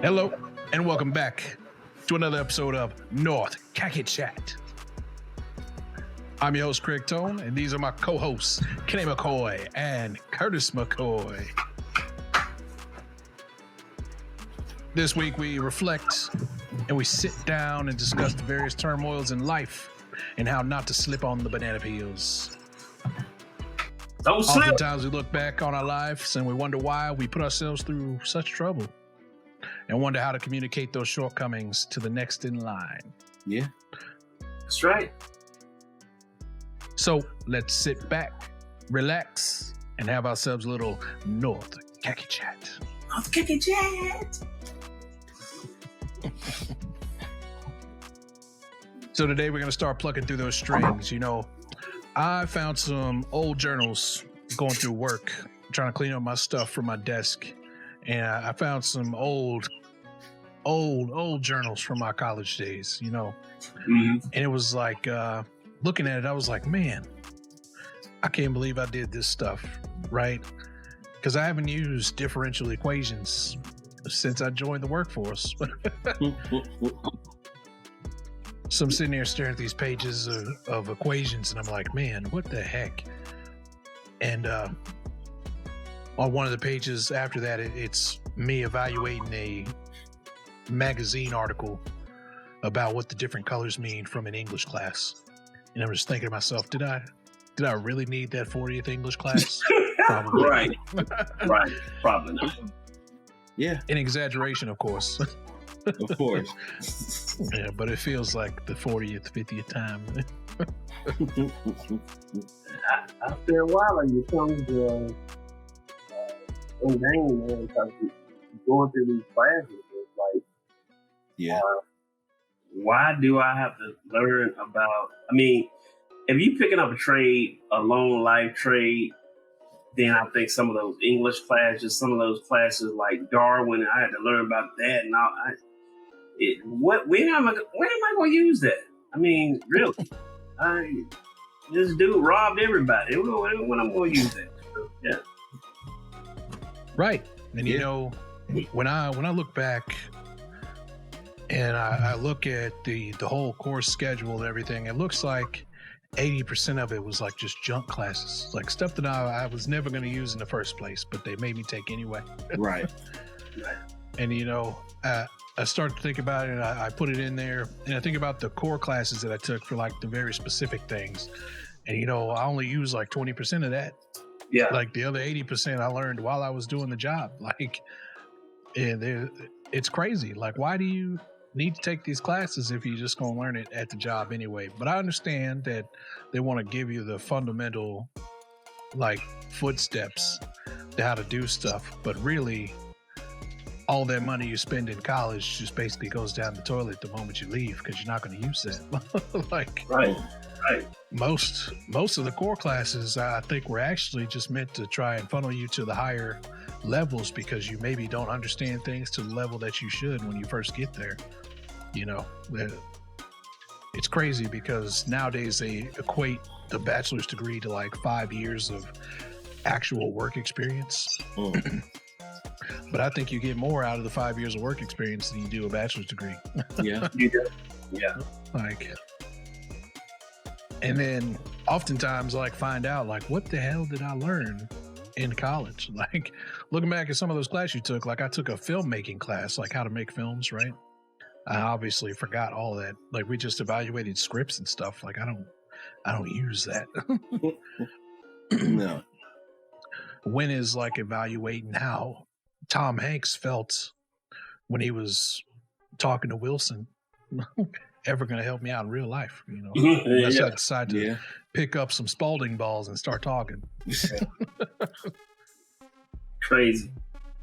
Hello, and welcome back to another episode of NorthKaKChat. I'm your host, Craig Tone, and these are my co-hosts, Kenny McKoy and Curtis McKoy. This week, we reflect and we sit down and discuss the various turmoils in life and how not to slip on the banana peels. Don't slip. Oftentimes, we look back on our lives and we wonder why we put ourselves through such trouble and wonder how to communicate those shortcomings to the next in line. Yeah, that's right. So let's sit back, relax, and have ourselves a little NorthKaKChat. NorthKaKChat. So today we're going to start plucking through those strings. You know, I found some old journals going through work, trying to clean up my stuff from my desk. And I found some old journals from my college days, you know. Mm-hmm. And it was like, looking at it, I was like, man, I can't believe I did this stuff, right? Because I haven't used differential equations since I joined the workforce. So I'm sitting there staring at these pages of equations, and I'm like, man, what the heck? And on one of the pages after that, it's me evaluating a magazine article about what the different colors mean from an English class. And I'm just thinking to myself, did I really need that 40th English class? Probably. Right. Probably not. Yeah. An exaggeration, of course. Of course. Yeah, but it feels like the 40th, 50th time. After a while, it becomes ingrained, man, because going through these classes, it's like, yeah. Why do I have to learn about? I mean, if you picking up a trade, a long life trade, then I think some of those English classes, some of those classes like Darwin, I had to learn about that and all. When am I going to use that? I mean, really, this dude robbed everybody. When I'm going to use that? So, yeah. Right. And you know, when I look back and I look at the whole course schedule and everything, it looks like 80% of it was like just junk classes, like stuff that I was never going to use in the first place, but they made me take anyway. Right. And you know, I started to think about it, and I put it in there, and I think about the core classes that I took for like the very specific things. And you know, I only used like 20% of that. Yeah. Like the other 80% I learned while I was doing the job. Like, and it's crazy. Like, why do you need to take these classes if you're just going to learn it at the job anyway? But I understand that they want to give you the fundamental, like, footsteps to how to do stuff. But really, all that money you spend in college just basically goes down the toilet the moment you leave, because you're not going to use that. Like, right. Most of the core classes, I think, were actually just meant to try and funnel you to the higher levels, because you maybe don't understand things to the level that you should when you first get there. You know, it's crazy because nowadays they equate the bachelor's degree to like 5 years of actual work experience. But I think you get more out of the 5 years of work experience than you do a bachelor's degree. Yeah. Yeah. Like, and then oftentimes, like, find out, like, what the hell did I learn in college? Like, looking back at some of those classes you took, like, I took a filmmaking class, like how to make films, right? I obviously forgot all that. Like, we just evaluated scripts and stuff. Like, I don't use that. No. When is like evaluating how Tom Hanks felt when he was talking to Wilson ever going to help me out in real life? You know, unless I decide to pick up some Spalding balls and start talking. Crazy.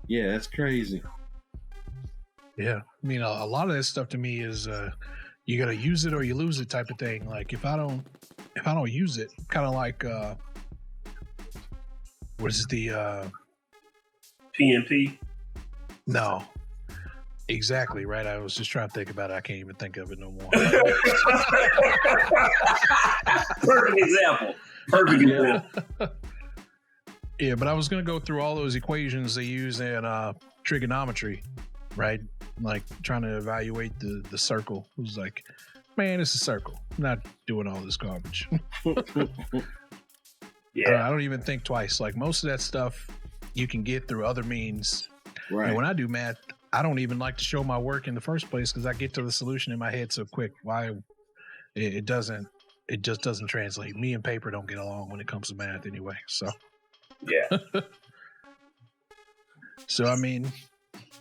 Yeah, that's crazy. Yeah, I mean, a lot of that stuff to me is you got to use it or you lose it type of thing. Like, if I don't use it, kind of like what is the PNP? No. Exactly, right? I was just trying to think about it. I can't even think of it no more. Perfect example. Yeah, but I was going to go through all those equations they use in trigonometry, right? like trying to evaluate the circle. It was like, man, it's a circle. I'm not doing all this garbage. Yeah. I don't even think twice. Like most of that stuff you can get through other means. Right. And when I do math, I don't even like to show my work in the first place because I get to the solution in my head so quick. Why it just doesn't translate. Me and paper don't get along when it comes to math anyway. So Yeah. so I mean,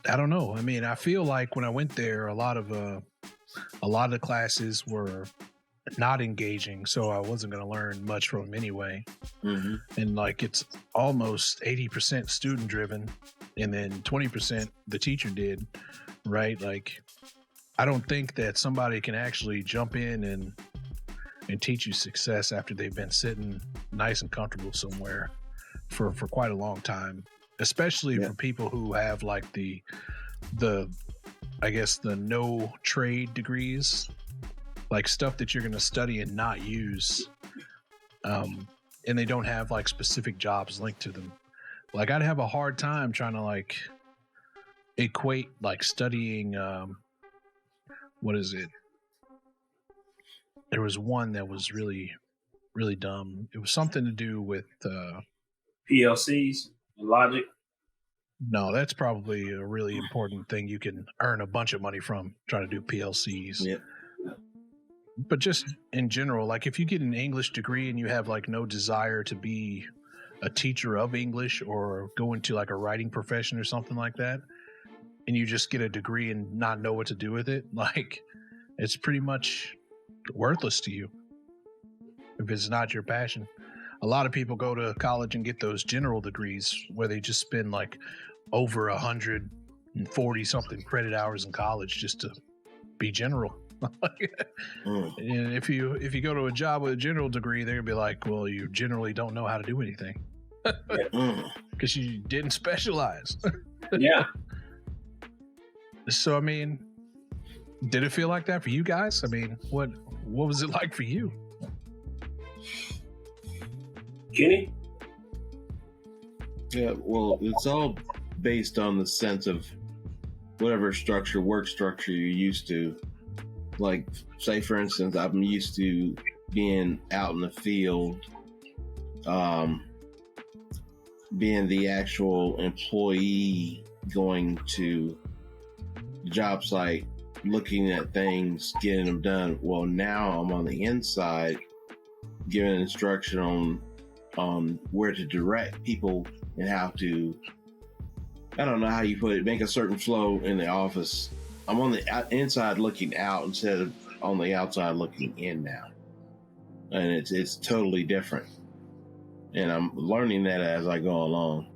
I don't know. I mean, I feel like when I went there, a lot of the classes were not engaging, so I wasn't going to learn much from them anyway. Mm-hmm. And like it's almost 80% student driven, and then 20% the teacher did, right? Like I don't think that somebody can actually jump in and teach you success after they've been sitting nice and comfortable somewhere for quite a long time, especially for people who have like the I guess the no trade degrees, like stuff that you're going to study and not use, and they don't have like specific jobs linked to them. Like I'd have a hard time trying to like equate like studying what is it, there was one that was really dumb. It was something to do with PLCs, logic. no, that's probably a really important thing you can earn a bunch of money from, trying to do PLCs. Yep. But just in general, like if you get an English degree and you have like no desire to be a teacher of English or go into like a writing profession or something like that, and you just get a degree and not know what to do with it, like it's pretty much worthless to you if it's not your passion. A lot of people go to college and get those general degrees where they just spend like over 140 something credit hours in college just to be general. And if you go to a job with a general degree, they're gonna be like, well, you generally don't know how to do anything because you didn't specialize. Yeah. So I mean, did it feel like that for you guys? I mean, what was it like for you? Kenny? Yeah, well, it's all based on the sense of whatever work structure you're used to. Like, say, for instance, I'm used to being out in the field, being the actual employee going to the job site, looking at things, getting them done. Well, now I'm on the inside, giving instruction on where to direct people and how to, I don't know how you put it, make a certain flow in the office. I'm on the inside looking out instead of on the outside looking in now. And it's totally different. And I'm learning that as I go along.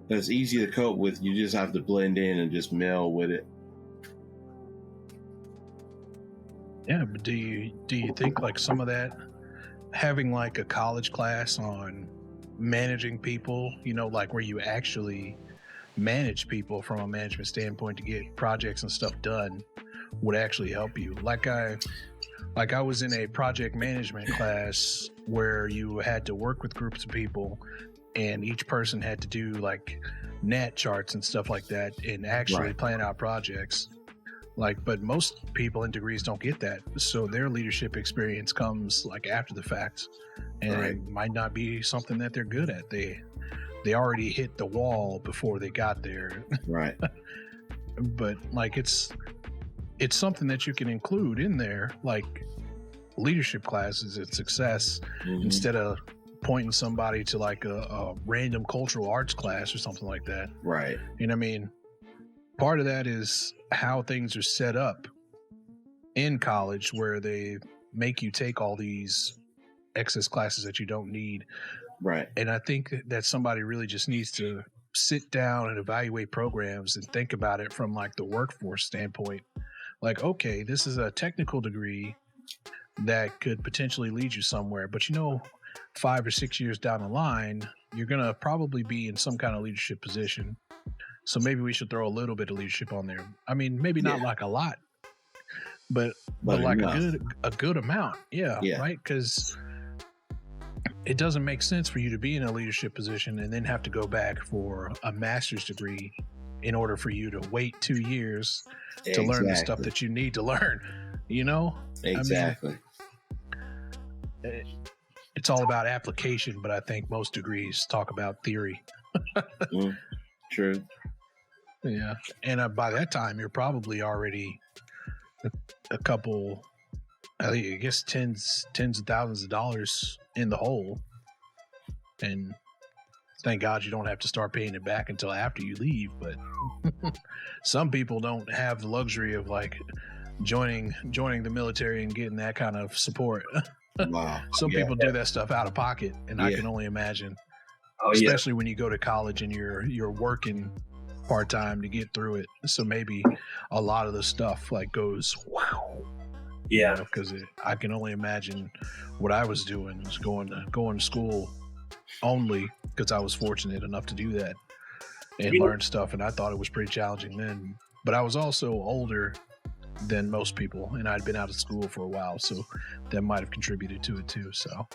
It's easy to cope with. You just have to blend in and just meld with it. Yeah, but do you think like some of that, having like a college class on managing people, you know, like where you actually manage people from a management standpoint to get projects and stuff done, would actually help you? Like I was in a project management class where you had to work with groups of people and each person had to do like NAT charts and stuff like that and actually plan out projects. Like, but most people in degrees don't get that. So their leadership experience comes like after the fact, and it might not be something that they're good at. They already hit the wall before they got there. Right. But like it's something that you can include in there, like leadership classes at success, instead of pointing somebody to like a random cultural arts class or something like that. Right. You know what I mean? Part of that is how things are set up in college, where they make you take all these excess classes that you don't need. Right. And I think that somebody really just needs to sit down and evaluate programs and think about it from like the workforce standpoint. Like, okay, this is a technical degree that could potentially lead you somewhere, but you know, 5 or 6 years down the line, you're going to probably be in some kind of leadership position. So maybe we should throw a little bit of leadership on there. I mean, maybe not like a lot, but like a good amount. Yeah. Right. Because it doesn't make sense for you to be in a leadership position and then have to go back for a master's degree in order for you to wait 2 years to learn the stuff that you need to learn, you know? Exactly. I mean, it's all about application, but I think most degrees talk about theory. True. Yeah. And by that time, you're probably already a couple, I guess tens of thousands of dollars in the hole. And thank God you don't have to start paying it back until after you leave. But some people don't have the luxury of like joining the military and getting that kind of support. Wow. Some people do that stuff out of pocket, and I can only imagine, especially when you go to college and you're working part-time to get through it. So maybe a lot of the stuff like goes wow. Yeah, because I can only imagine what I was doing was going to school only because I was fortunate enough to do that and learn stuff, and I thought it was pretty challenging then. But I was also older than most people, and I'd been out of school for a while, so that might have contributed to it too. So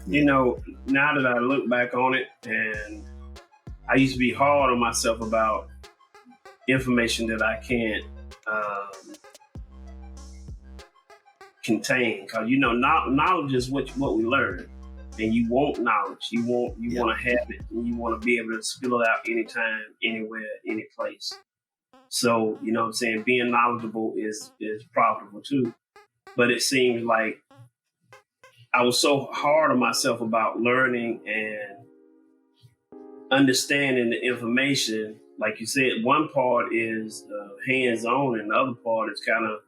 you know, now that I look back on it, and I used to be hard on myself about information that I can't contain, because you know, knowledge is what we learn, and you want knowledge, you want to have it, and you want to be able to spill it out anytime, anywhere, any place. So, you know what I'm saying, being knowledgeable is profitable too. But it seems like I was so hard on myself about learning and understanding the information. Like you said, one part is hands-on, and the other part is kind of,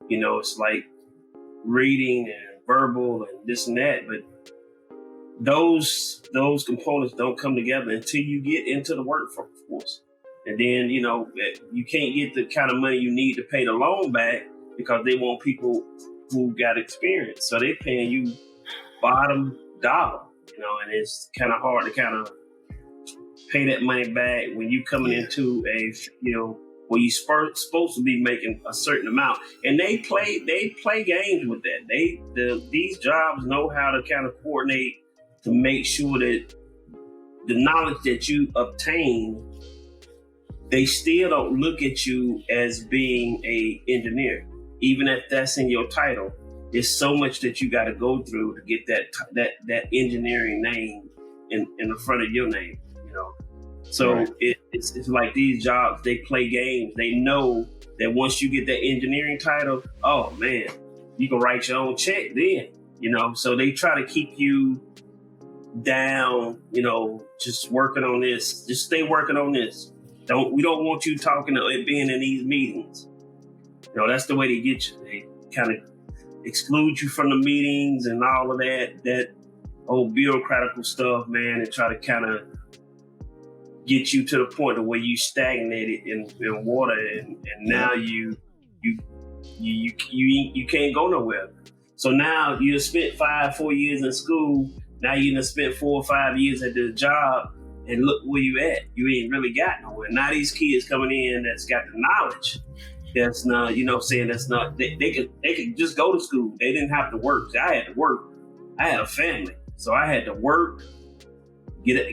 you know, it's like reading and verbal and this and that. But those components don't come together until you get into the workforce. And then, you know, you can't get the kind of money you need to pay the loan back because they want people who got experience. So they're paying you bottom dollar, you know, and it's kind of hard to kind of pay that money back when you coming into a field where you're supposed to be making a certain amount. And they play games with that. These jobs know how to kind of coordinate to make sure that the knowledge that you obtain, they still don't look at you as being a engineer, even if that's in your title. There's so much that you got to go through to get that engineering name in the front of your name, you know. So it's like these jobs, they play games. They know that once you get that engineering title, oh man, you can write your own check then, you know. So they try to keep you down, you know, just working on this, just stay working on this. We don't want you talking to it being in these meetings. You know, that's the way they get you. They kind of exclude you from the meetings and all of that old bureaucratical stuff, man, and try to kind of get you to the point of where you stagnated in water, and now you can't go nowhere. So now you spent 4 years in school. Now you done spent 4 or 5 years at the job, and look where you at. You ain't really got nowhere. Now these kids coming in that's got the knowledge. That's not, you know, saying that's not. They could just go to school. They didn't have to work. I had to work. I had a family, so I had to work. Get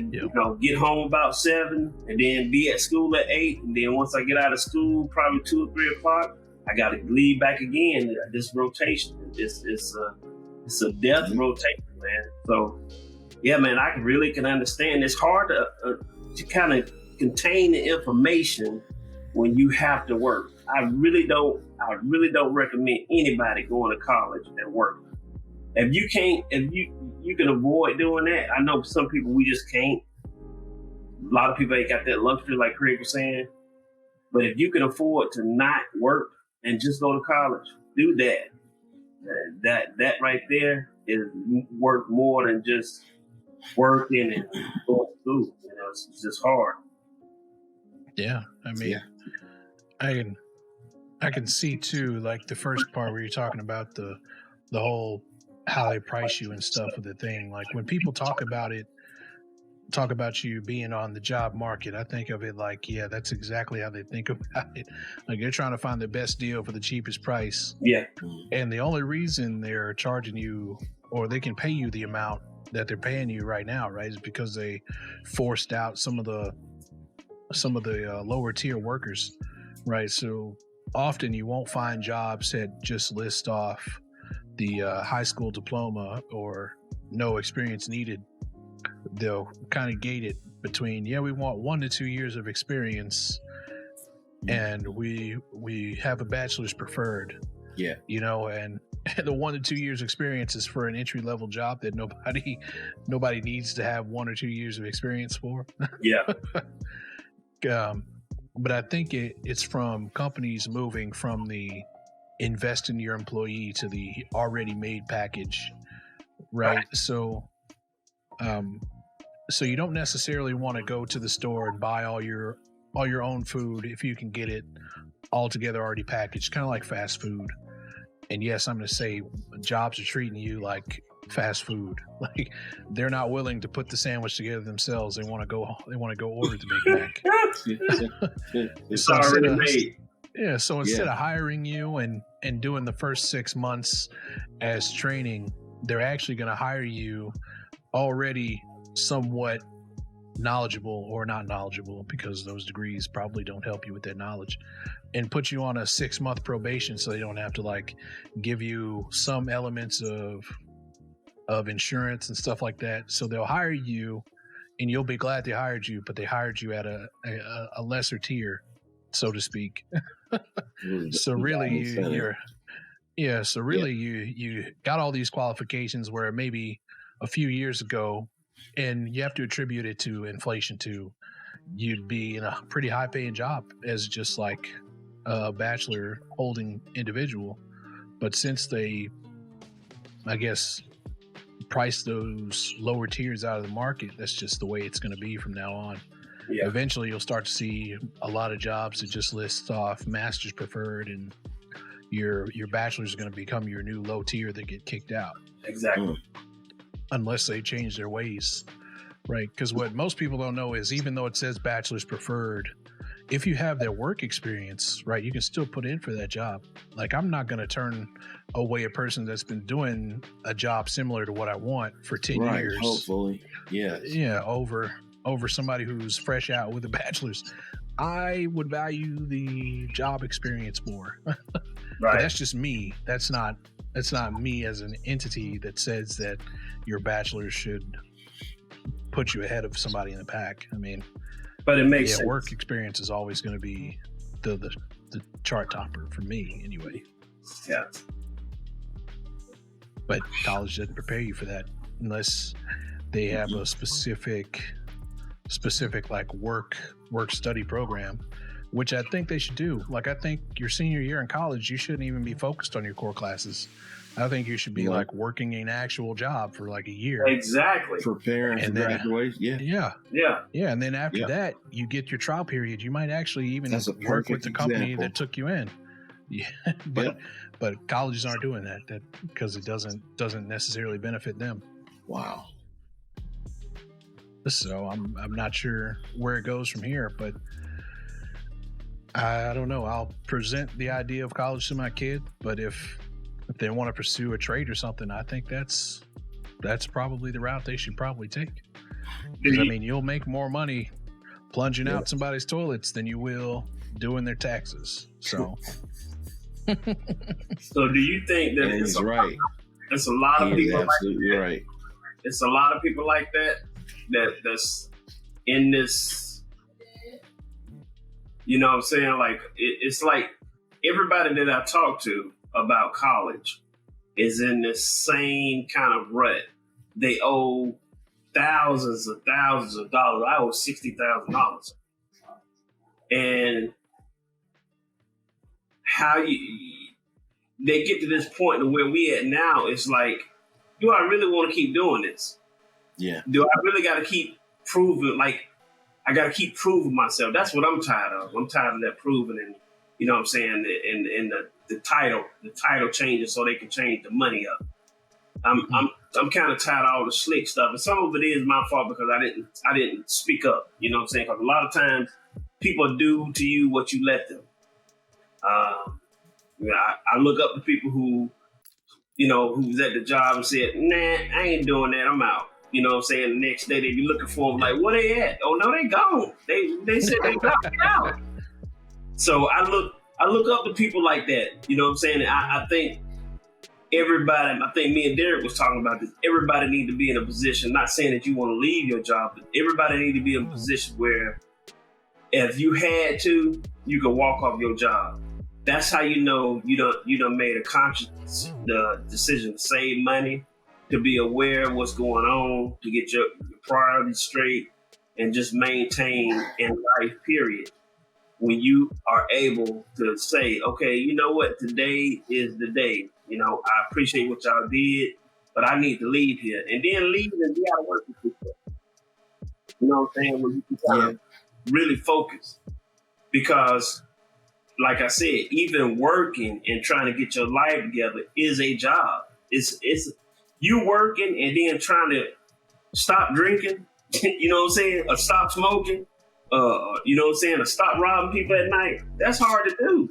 home about 7, and then be at school at 8. And then once I get out of school, probably 2 or 3 o'clock, I got to leave back again. This rotation, it's a death rotation, man. So, yeah, man, I really can understand. It's hard to kind of contain the information when you have to work. I really don't recommend anybody going to college and work. If you can avoid doing that. I know some people, we just can't. A lot of people ain't got that luxury, like Craig was saying. But if you can afford to not work and just go to college, do that. That right there is worth more than just working and going to school. You know, it's just hard. Yeah, I mean, I can see too, like the first part where you're talking about the whole how they price you and stuff with the thing. Like when people talk about you being on the job market, I think of it like, yeah, that's exactly how they think about it. Like they're trying to find the best deal for the cheapest price. Yeah. And the only reason they're charging you, or they can pay you the amount that they're paying you right now, right, is because they forced out some of the lower tier workers, right? So often you won't find jobs that just list off the high school diploma or no experience needed. They'll kind of gate it between, we want 1 to 2 years of experience, and we have a bachelor's preferred. Yeah. And the 1 to 2 years experience is for an entry level job that nobody needs to have 1 or 2 years of experience for. Yeah. But I think it's from companies moving from the invest in your employee to the already made package, right? So you don't necessarily want to go to the store and buy all your own food if you can get it all together already packaged, kind of like fast food. And yes, I'm going to say jobs are treating you like fast food. Like, they're not willing to put the sandwich together themselves. They want to go order the Big Mac. It's already made. Yeah. So instead of hiring you and doing the first 6 months as training, they're actually going to hire you already somewhat knowledgeable, or not knowledgeable, because those degrees probably don't help you with that knowledge, and put you on a 6-month probation, so they don't have to like give you some elements of insurance and stuff like that. So they'll hire you and you'll be glad they hired you, but they hired you at a lesser tier, so to speak. So really you got all these qualifications where maybe a few years ago, and you have to attribute it to inflation too, you'd be in a pretty high paying job as just like a bachelor holding individual. But since they, I guess, price those lower tiers out of the market, that's just the way it's going to be from now on. Yeah. Eventually you'll start to see a lot of jobs that just list off master's preferred, and your bachelor's is going to become your new low tier that get kicked out. Exactly. Unless they change their ways, right? Because what most people don't know is, even though it says bachelor's preferred, if you have that work experience, right, you can still put in for that job. Like, I'm not going to turn away a person that's been doing a job similar to what I want for 10 years. Hopefully. Yeah, over somebody who's fresh out with a bachelor's. I would value the job experience more. Right. But that's just me. That's not me as an entity that says that your bachelor should put you ahead of somebody in the pack. I mean, but it makes sense. Work experience is always going to be the chart topper for me anyway. Yeah. But college doesn't prepare you for that unless they have a specific like work study program, which I think they should do. Like, I think your senior year in college, you shouldn't even be focused on your core classes. I think you should be like working an actual job for like a year. Exactly. Preparing for graduation. Yeah. And then after that, you get your trial period. You might actually even work with the company that took you in. Yeah. But colleges aren't doing that because it doesn't necessarily benefit them. Wow. So I'm not sure where it goes from here, but I don't know. I'll present the idea of college to my kid, but if they want to pursue a trade or something, I think that's probably the route they should probably take. Because, I mean, you'll make more money plunging out somebody's toilets than you will doing their taxes. So, so do you think that it's right? There's a lot of people absolutely like that. Right. It's a lot of people like that's in this. You know what I'm saying? Like, it's like everybody that I talk to about college is in this same kind of rut. They owe thousands of dollars. I owe $60,000. And how they get to this point where we at now, it's like, do I really want to keep doing this? Yeah. Do I really got to keep proving? Like, I got to keep proving myself. That's what I'm tired of. I'm tired of that proving, and you know what I'm saying. And the title changes so they can change the money up. I'm kind of tired of all the slick stuff, and some of it is my fault because I didn't speak up. You know what I'm saying? Because a lot of times people do to you what you let them. I look up to people who, you know, who was at the job and said, "Nah, I ain't doing that. I'm out." you know what I'm saying, the next day they be looking for them like, where they at? Oh no, they gone. They said they got me out. So I look up to people like that. You know what I'm saying? I think everybody, I think me and Derek was talking about this. Everybody need to be in a position, not saying that you want to leave your job, but everybody need to be in a position where if you had to, you could walk off your job. That's how you know you done made a conscious decision to save money, to be aware of what's going on, to get your priorities straight, and just maintain in life, period. When you are able to say, okay, you know what, today is the day. You know, I appreciate what y'all did, but I need to leave here. And then leave and be out of work with people. You know what I'm saying? Where you can kind of really focus. Because, like I said, even working and trying to get your life together is a job. It's you working and then trying to stop drinking, you know what I'm saying, or stop smoking, you know what I'm saying, or stop robbing people at night. That's hard to do.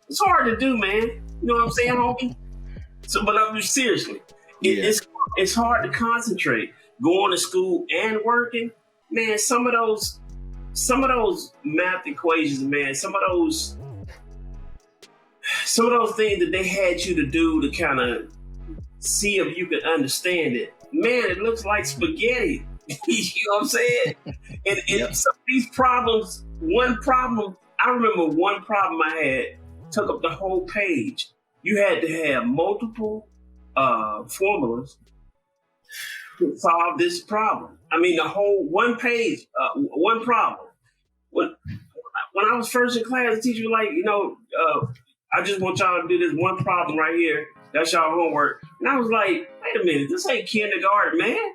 It's hard to do, man. You know what I'm saying, homie? So, but I'm just seriously, it's hard to concentrate. Going to school and working, man. Some of those math equations, man. Some of those things that they had you to do to kind of see if you could understand it. Man, it looks like spaghetti. You know what I'm saying? And some of these problems, I remember one problem I had took up the whole page. You had to have multiple formulas to solve this problem. I mean, the whole one page, one problem. When I was first in class, the teacher was like, you know, I just want y'all to do this one problem right here. That's y'all homework. And I was like, wait a minute, this ain't kindergarten, man.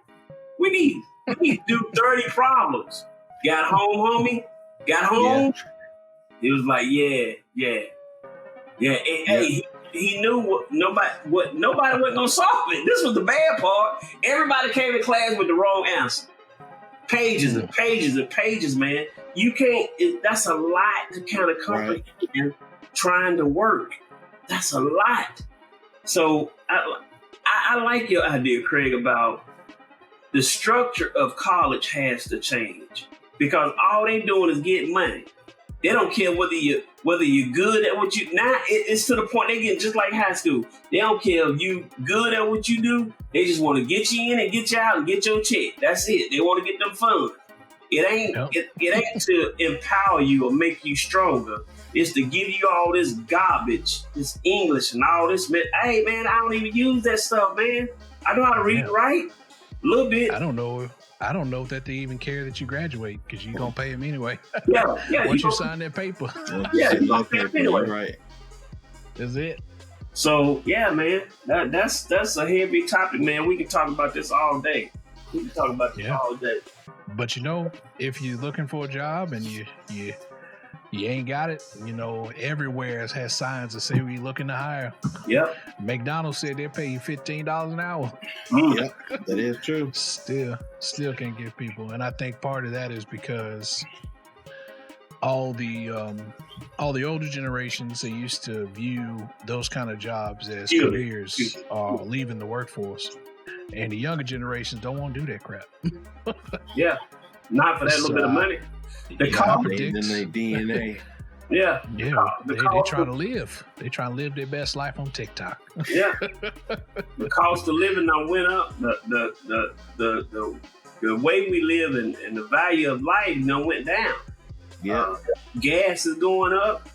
We need to do 30 problems. Got home, homie? Got home? He was like, yeah. And, hey, he knew what nobody wasn't gonna solve it. This was the bad part. Everybody came to class with the wrong answer. Pages and pages and pages, man. You can't. That's a lot to kind of comprehend. Trying to work. That's a lot. So I like your idea, Craig, about the structure of college has to change because all they doing is getting money. They don't care whether you're good at what you now. It's to the point they get just like high school. They don't care if you good at what you do. They just want to get you in and get you out and get your check. That's it. They want to get them funds. It ain't to empower you or make you stronger. It's to give you all this garbage, this English and all this. Hey, man, I don't even use that stuff, man. I know how to read and write a little bit. I don't know that they even care that you graduate because you're going to pay them anyway. Yeah. Once you sign that paper. You're going to pay them anyway. Right. That's it. So, yeah, man, that's a heavy topic, man. We can talk about this all day. All day. But, you know, if you're looking for a job and you ain't got it, you know, everywhere has signs that say we're looking to hire. Yep. McDonald's said they'll pay you $15 an hour. Yep, that is true. Still can't get people. And I think part of that is because all the older generations, they used to view those kind of jobs as careers, leaving the workforce. And the younger generations don't want to do that crap. Yeah. Not for that little bit of money. The predicts in their DNA. Yeah. They trying to live. They trying to live their best life on TikTok. Yeah. The cost of living now went up. The way we live and the value of life now went down. Yeah. Gas is going up.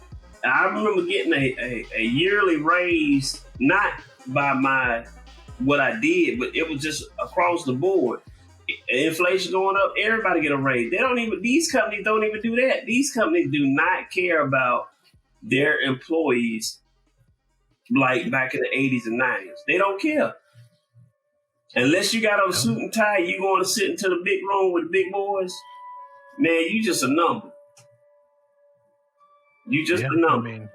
I remember getting a yearly raise, not by what I did, but it was just across the board. Inflation going up, everybody get a raise. These companies don't even do that. These companies do not care about their employees like back in the 80s and 90s. They don't care. Unless you got on a suit and tie, you going to sit into the big room with the big boys, man, you just a number. You just a number.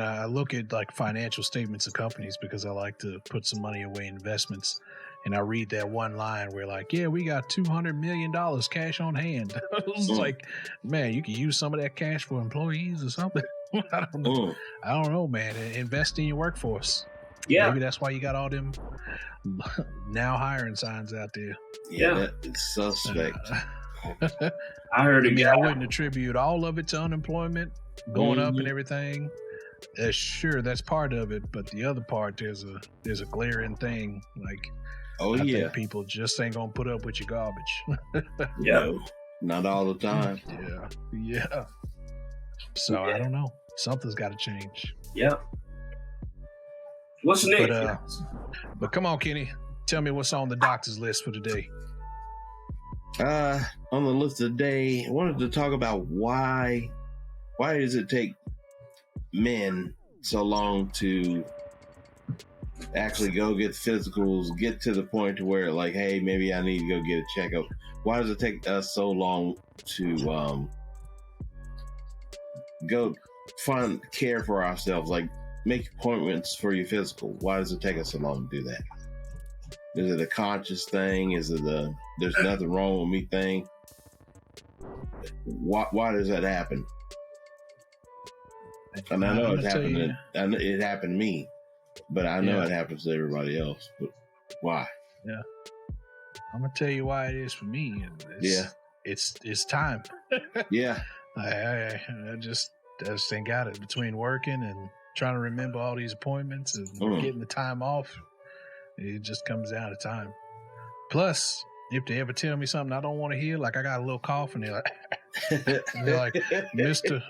I look at like financial statements of companies because I like to put some money away in investments. And I read that one line where like, yeah, we got $200 million cash on hand. It's like, man, you can use some of that cash for employees or something. I don't know, man. Invest in your workforce. Yeah. Maybe that's why you got all them now hiring signs out there. Yeah. That's suspect. I heard I it. mean, I wouldn't attribute all of it to unemployment going up Mhm. and everything. Sure, that's part of it, but the other part, there's a glaring thing. Like, Oh I yeah. think people just ain't gonna put up with your garbage. Yeah. No, not all the time. Yeah. So I don't know. Something's got to change. Yeah. What's next? But come on, Kenny, tell me what's on the doctor's list for today. On the list today, I wanted to talk about why does it take men so long to actually go get physicals, get to the point to where like, hey, maybe I need to go get a checkup. Why does it take us so long to go find care for ourselves, like make appointments for your physical? Why does it take us so long to do that? Is it a conscious thing? Is it a there's nothing wrong with me thing? Why does that happen? And I know it's happened. I know it happened to me, but I know it happens to everybody else. But why? Yeah, I'm gonna tell you why it is for me. It's time. Yeah, I just ain't got it between working and trying to remember all these appointments and getting the time off. It just comes down to time. Plus, if they ever tell me something I don't want to hear, like I got a little cough, and they're like, Mr.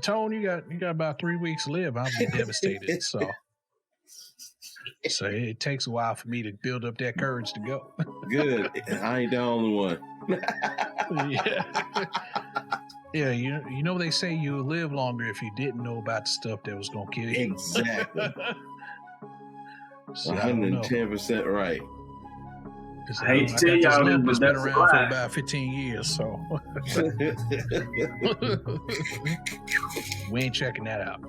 Tone, you got about 3 weeks to live. I'll be devastated. So it takes a while for me to build up that courage to go. Good. I ain't the only one. Yeah, you know they say you live longer if you didn't know about the stuff that was gonna kill you. Exactly. So 110% right. I hate to tell y'all this, but it's that's been around for about 15 years, so we ain't checking that out.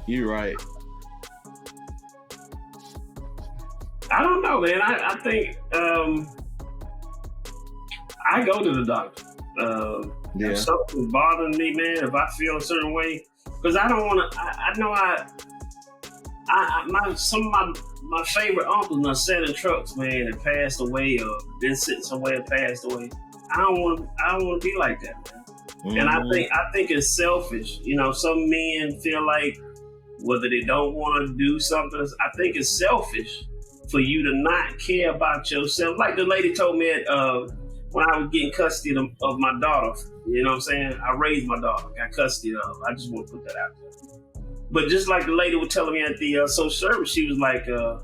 You're right. I don't know, man. I think I go to the doctor. If something's bothering me, man, if I feel a certain way, because I don't want to. I know some of my favorite uncles are selling trucks, man, and passed away, or been sitting somewhere and passed away. I don't want to be like that, man. And I think it's selfish. You know, some men feel like whether they don't want to do something, I think it's selfish for you to not care about yourself. Like the lady told me when I was getting custody of my daughter. You know what I'm saying? I raised my daughter, got custody of her. I just want to put that out there. But just like the lady was telling me at the social service, she was like, I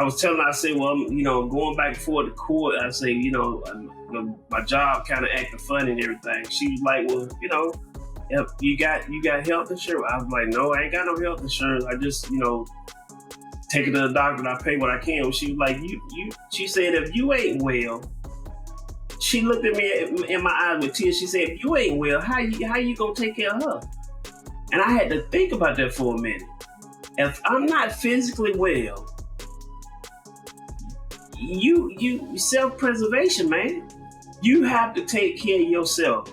was telling her, I said, well, I'm, going back and forth to court. I say, my job kind of acting funny and everything. She was like, well, if you got health insurance? I was like, no, I ain't got no health insurance. I just, take it to the doctor and I pay what I can. She was like, she said, if you ain't well, she looked at me in my eyes with tears. She said, if you ain't well, how you gonna take care of her? And I had to think about that for a minute. If I'm not physically well, you self-preservation, man. You have to take care of yourself.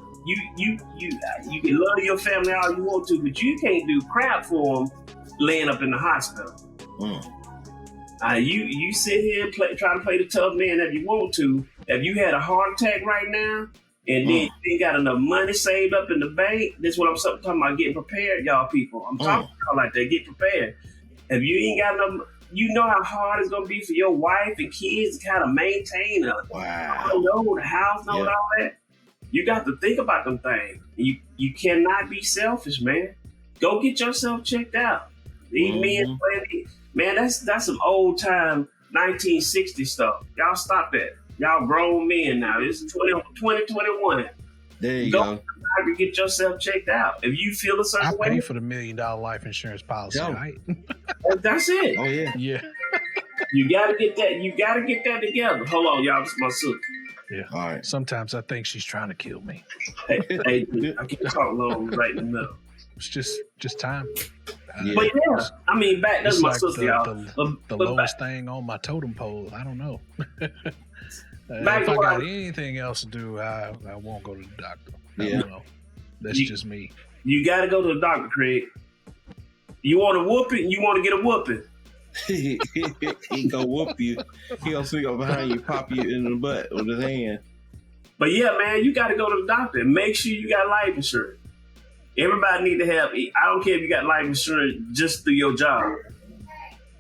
You can love your family all you want to, but you can't do crap for them laying up in the hospital. You sit here and try to play the tough man if you want to. If you had a heart attack right now, and then you ain't got enough money saved up in the bank, that's what I'm talking about, getting prepared, y'all people. I'm talking about like that, get prepared. If you ain't got enough, you know how hard it's going to be for your wife and kids to kind of maintain the house and all that. You got to think about them things. You cannot be selfish, man. Go get yourself checked out. These men, man, that's some old time 1960 stuff. Y'all stop that. Y'all grown men now. It's 2021. There you go. To get yourself checked out. If you feel a certain way, I pay for the $1 million life insurance policy. Right? That's it. Oh yeah. Yeah. You gotta get that. You gotta get that together. Hold on, y'all. This is my sister. Yeah. All right. Sometimes I think she's trying to kill me. Hey, I can't talk long right in the middle. It's just time. But yeah, I mean, that's my sister, y'all. The lowest thing on my totem pole. I don't know. If I got anything else to do, I won't go to the doctor. I don't know. That's just me. You got to go to the doctor, Craig. You want a whooping? You want to get a whooping? He gonna whoop you. He gonna sneak up behind you, pop you in the butt with his hand. But yeah, man, you got to go to the doctor and make sure you got life insurance. Everybody need to have. I don't care if you got life insurance just through your job.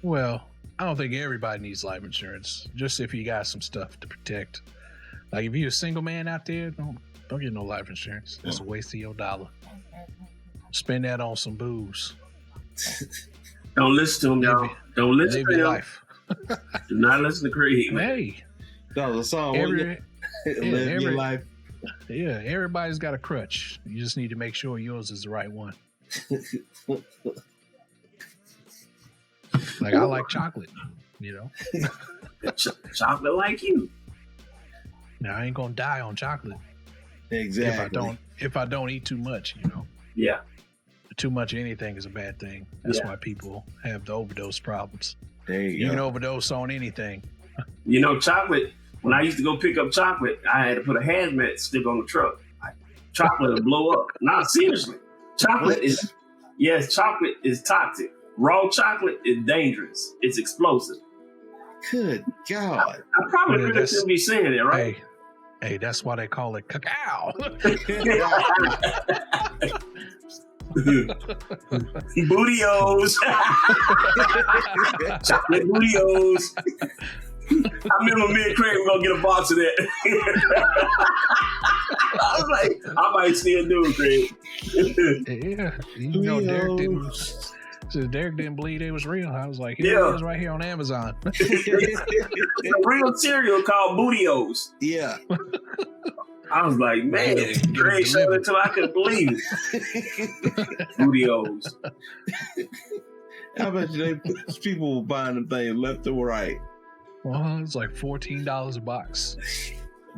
Well, I don't think everybody needs life insurance. Just if you got some stuff to protect. Like if you're a single man out there, don't get no life insurance. It's a waste of your dollar. Spend that on some booze. Don't listen to him, y'all. Don't listen to him. Life. Do not listen to Craig. Hey, that was a song. Live your life. Yeah, everybody's got a crutch. You just need to make sure yours is the right one. Like I like chocolate, you know. Chocolate like you. Now I ain't gonna die on chocolate. Exactly. If I don't eat too much, you know. Yeah. Too much of anything is a bad thing. That's why people have the overdose problems. There you go. Can overdose on anything. You know, chocolate. When I used to go pick up chocolate, I had to put a hazmat stick on the truck. Chocolate would blow up. Nah, seriously. Chocolate is toxic. Raw chocolate is dangerous. It's explosive. Good God. I probably really shouldn't be saying it, right? Hey, that's why they call it cacao. Bootios. Chocolate bootios. I remember me and Craig were going to get a box of that. I was like, I might still do it, Craig. Yeah. You know, Derek didn't believe it was real. I was like, here it is right here on Amazon. It's a real cereal called Bootios. Yeah. I was like, man, Craig showed it till I couldn't believe it. Bootios. How about people buying them things left and right? Well, it's like $14 a box.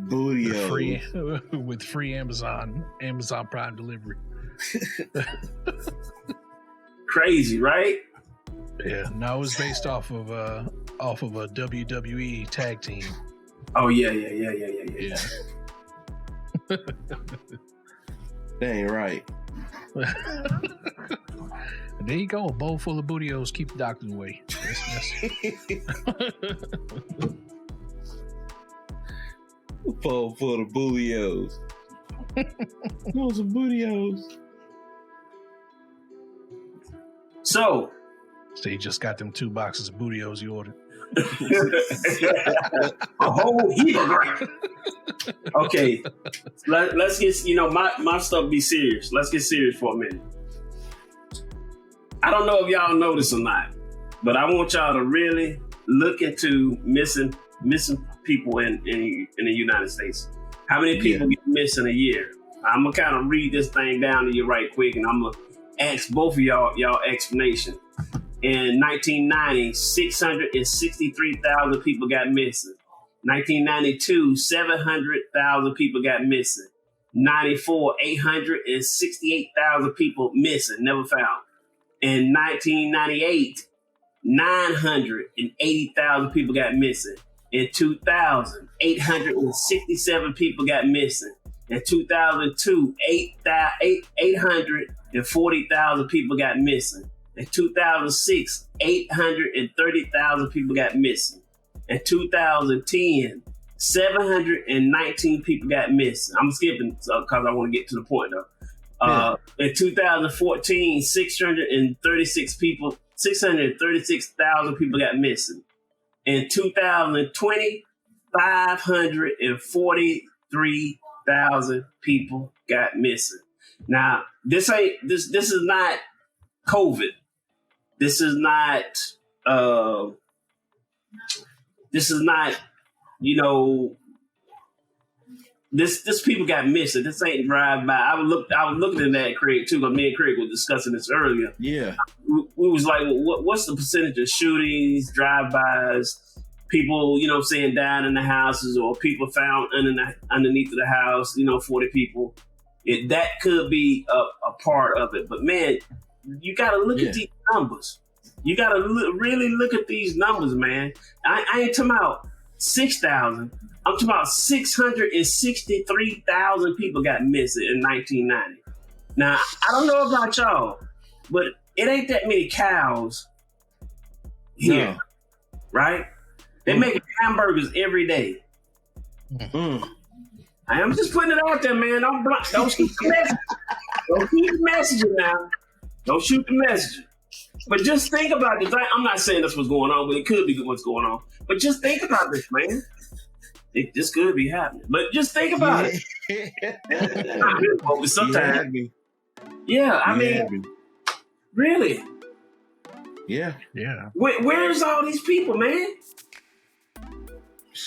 Bootios. With free Amazon Prime delivery. Crazy, right? Yeah. No, it was based off of a WWE tag team. Oh yeah. Dang right. There you go, a bowl full of bootios. Keep the doctors away. Bowl full of bootios. Those are bootios. So you just got them 2 boxes of bootios you ordered. A whole heap of it. Okay, let's get, my stuff be serious. Let's get serious for a minute. I don't know if y'all know this or not, but I want y'all to really look into missing people in the United States. How many people get missing a year? I'm gonna kind of read this thing down to you right quick, and I'm gonna ask both of y'all explanation. In 1990, 663,000 people got missing. 1992, 700,000 people got missing. 94, 868,000 people missing, never found. In 1998, 980,000 people got missing. In 2000, 867 people got missing. In 2002, 840,000 people got missing. In 2006, 830,000 people got missing. In 2010, 719 people got missing. I'm skipping because I want to get to the point though. In 2014, 636,000 people got missing. In 2020, 543,000 people got missing. Now, this is not COVID. This is not this people got missing. This ain't drive by. I was looking at that, Craig, too, but me and Craig were discussing this earlier. Yeah. We was like, well, what's the percentage of shootings, drive-bys, people, dying in the houses, or people found underneath of the house, 40 people. That could be a part of it. But man, you got to look at these numbers. You got to really look at these numbers, man. I ain't talking about 6,000. I'm talking about 663,000 people got missing in 1990. Now, I don't know about y'all, but it ain't that many cows here, right? They make hamburgers every day. I am just putting it out there, man. Don't shoot the message. Don't shoot the messaging now. Don't shoot the messaging. But just think about this. I'm not saying that's what's going on, but it could be what's going on. But just think about this, man. This could be happening. But just think about it. Sometimes. Yeah, I mean, really? Yeah. Where's all these people, man?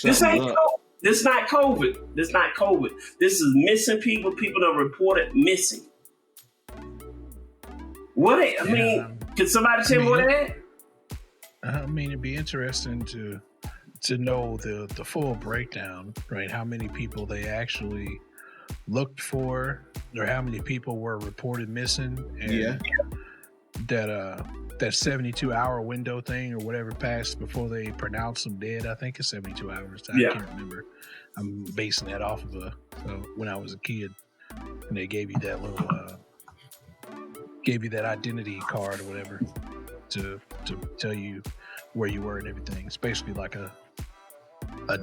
This ain't COVID. This is not COVID. This is missing people. People that reported missing. Can somebody tell me what they had? I mean, it'd be interesting to know the full breakdown, right? How many people they actually looked for, or how many people were reported missing, and that 72-hour window thing or whatever passed before they pronounced them dead. I think it's 72 hours. I can't remember. I'm basing that off of when I was a kid, and they gave you that little gave you that identity card or whatever to tell you where you were and everything. It's basically like a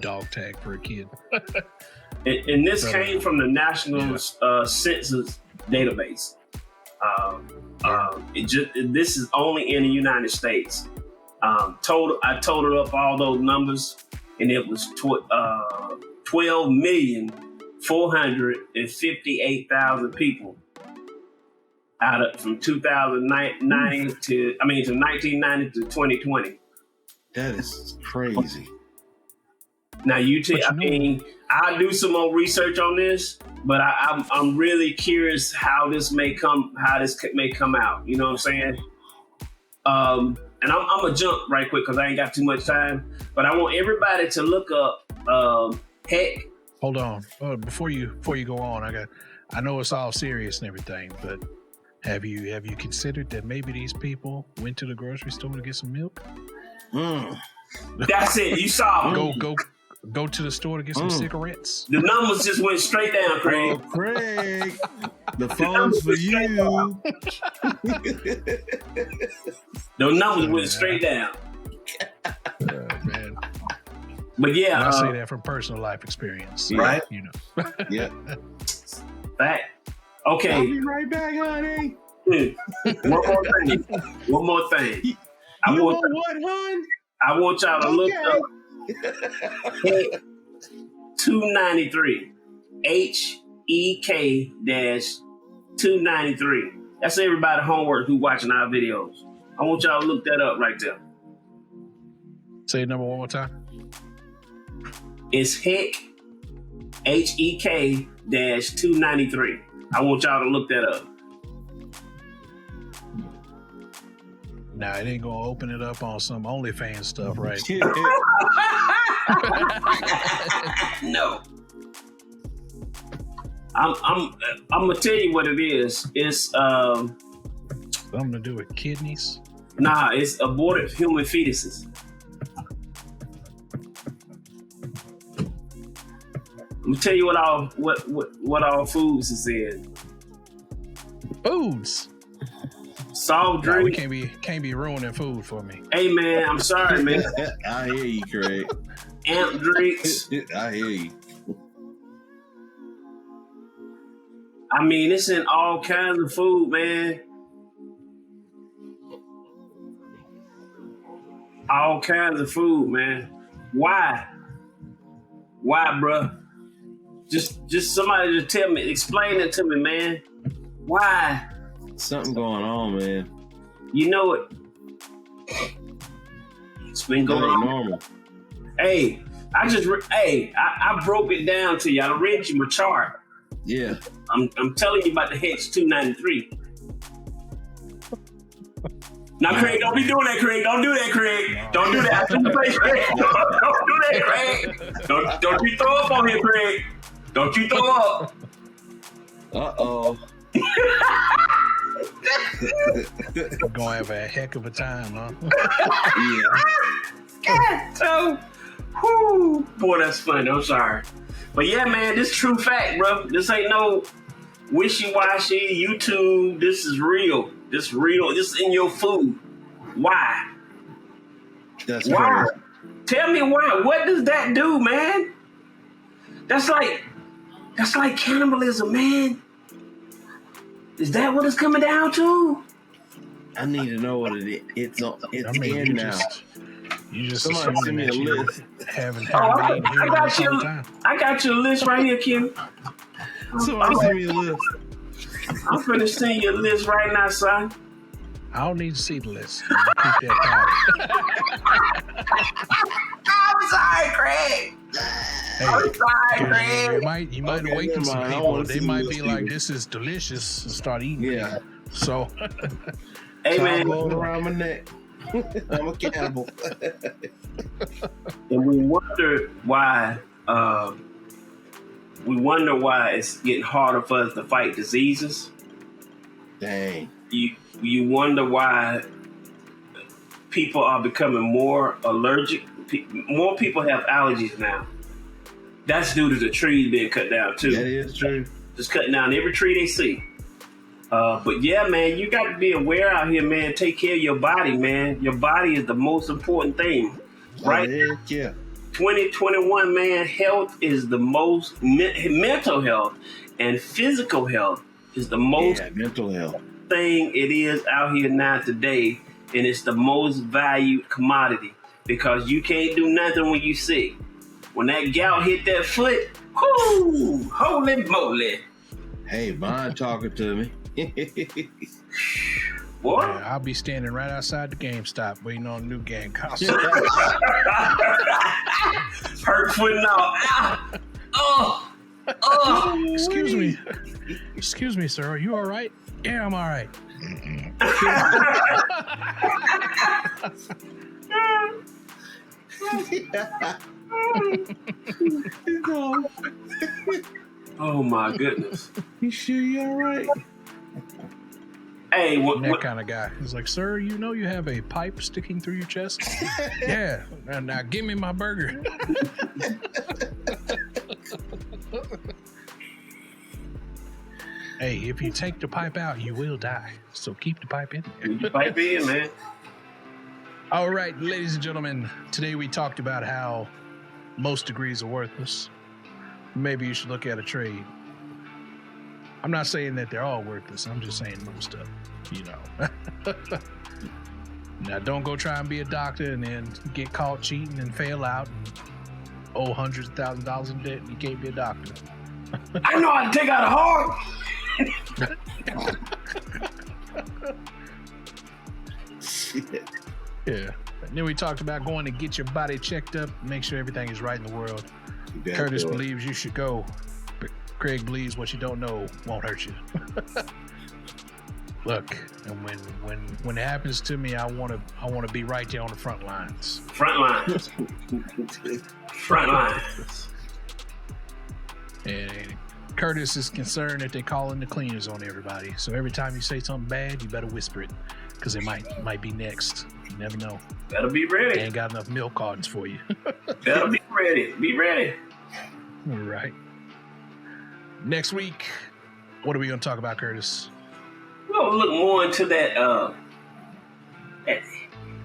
dog tag for a kid. And this came from the National Census database. This is only in the United States. I totaled up all those numbers, and it was 12,458,000 people from 1990 to 2020. That is crazy. Now I'll do some more research on this, but I'm really curious how this may come out. You know what I'm saying? And I'm gonna jump right quick because I ain't got too much time. But I want everybody to look up Heck. Hold on. Before you go on, I know it's all serious and everything, but have you considered that maybe these people went to the grocery store to get some milk? That's it. You saw them. Go to the store to get some cigarettes. The numbers just went straight down, Craig. Oh, Craig, the phone's for you. The numbers went straight down. Man. But yeah, and I say that from personal life experience, right? You know. Yeah. Fact. Okay. I'll be right back, honey. One more thing. You want what, hon? I want y'all to look up 293. HEK-293. That's everybody homework who watching our videos. I want y'all to look that up right there. Say the number one more time. It's HEK-293. I want y'all to look that up. Nah, it ain't gonna open it up on some OnlyFans stuff, right? No. I'm gonna tell you what it is. It's something to do with kidneys. Nah, it's aborted human fetuses. I'm gonna tell you what all foods is in. Foods. Soft Nah, we drink. can't be ruining food for me. Hey man, I'm sorry, man. I hear you, Craig. Amp drinks. I hear you. I mean, it's in all kinds of food, man. All kinds of food, man. Why? Why, bruh? Just somebody to tell me, explain it to me, man. Why? Something going on, man. You know it. It's been going on. Normal. Hey, I broke it down to you. I read you my chart. Yeah. I'm telling you about the Hex 293. Now, Craig, don't be doing that, Craig. Don't do that, Craig. Don't do that. I shouldn't say, Craig. Don't do that, Craig. Don't you throw up on here, Craig. Don't you throw up. Uh-oh. Gonna have a heck of a time, huh? Yeah. God, boy, that's funny. I'm sorry. But yeah, man, this true fact, bro. This ain't no wishy-washy, YouTube, this is real. This real. This is in your food. Why? That's Why? crazy. Tell me why. What does that do, man? That's like cannibalism, man. Is that what it's coming down to? I need to know what it is. It's in now. You just Somebody send me a list. Haven't I been here got this whole you. time. I got your list right here, Kim. Somebody send me a list. I'm finna send you a list right now, son. I don't need to see the list. Keep that I'm sorry, Craig. Hey, I'm sorry, Craig. you might Okay, awaken never some mind. I people. wanna They see the might list be like, either. "This is delicious," and start eating. Yeah. So, Hey, So I'm man. going around my neck. I'm a cannibal. And we wonder why. We wonder why it's getting harder for us to fight diseases. Dang. You wonder why people are becoming more allergic. More people have allergies now. That's due to the trees being cut down too. That is true. Just cutting down every tree they see. But yeah, man, you got to be aware out here, man. Take care of your body, man. Your body is the most important thing, right? Heck yeah. 2021, man, health is the most, mental health and physical health is the most Yeah, mental health. thing it is out here now today, and it's the most valued commodity because you can't do nothing when you sick. When that gout hit that foot, whoo, holy moly. Hey, Vaughn talking to me. Boy. yeah, I'll be standing right outside the GameStop waiting on a new game console. Hurt foot and all. Ah. Oh. Excuse me, sir. Are you all right? Yeah, I'm all right. Oh my goodness. You sure you all right? Hey, That kind of guy. He's like, sir, you know you have a pipe sticking through your chest? Yeah. Now give me my burger. Hey, if you take the pipe out, you will die. So keep the pipe in there. you pipe in, man. All right, ladies and gentlemen, today we talked about how most degrees are worthless. Maybe you should look at a trade. I'm not saying that they're all worthless. I'm just saying most of them, you know. Now, don't go try and be a doctor and then get caught cheating and fail out and owe hundreds of thousands of dollars in debt. You can't be a doctor. I know how to take out a heart. Yeah. And then we talked about going to get your body checked up, make sure everything is right in the world. You Curtis do it. believes you should go, but Craig believes what you don't know won't hurt you. Look, and when it happens to me, I want to be right there on the front lines. Front lines. Front lines. And Curtis is concerned that they're calling the cleaners on everybody. So every time you say something bad, you better whisper it, because it might be next. You never know. Better be They ready. ain't got enough milk cartons for you. Better be ready. Be ready. All right. Next week, what are we going to talk about, Curtis? We're gonna look more into that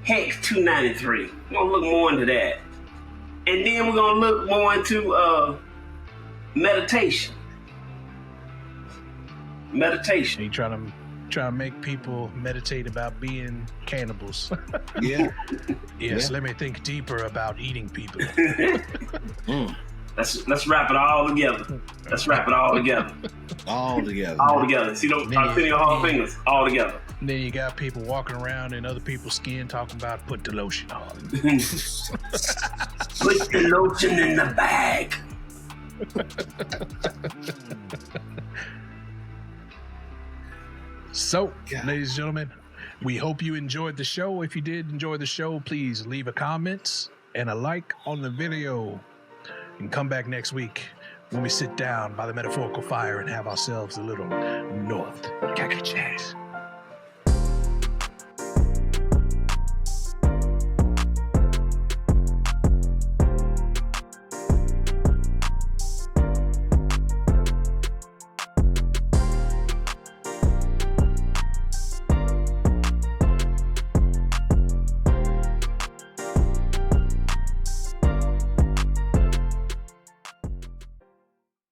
Hex 293. We're gonna look more into that. And then we're gonna look more into meditation. Meditation. You trying to make people meditate about being cannibals. Yeah. Yes, Yeah. let me think deeper about eating people. Let's wrap it all together. Let's wrap it all together. All together. All together. See those Yeah. sitting on her fingers. All together. And then you got people walking around in other people's skin talking about put the lotion on. Put the lotion in the bag. So, God. ladies and gentlemen, we hope you enjoyed the show. If you did enjoy the show, please leave a comment and a like on the video. And come back next week when we sit down by the metaphorical fire and have ourselves a little NorthKaKChat.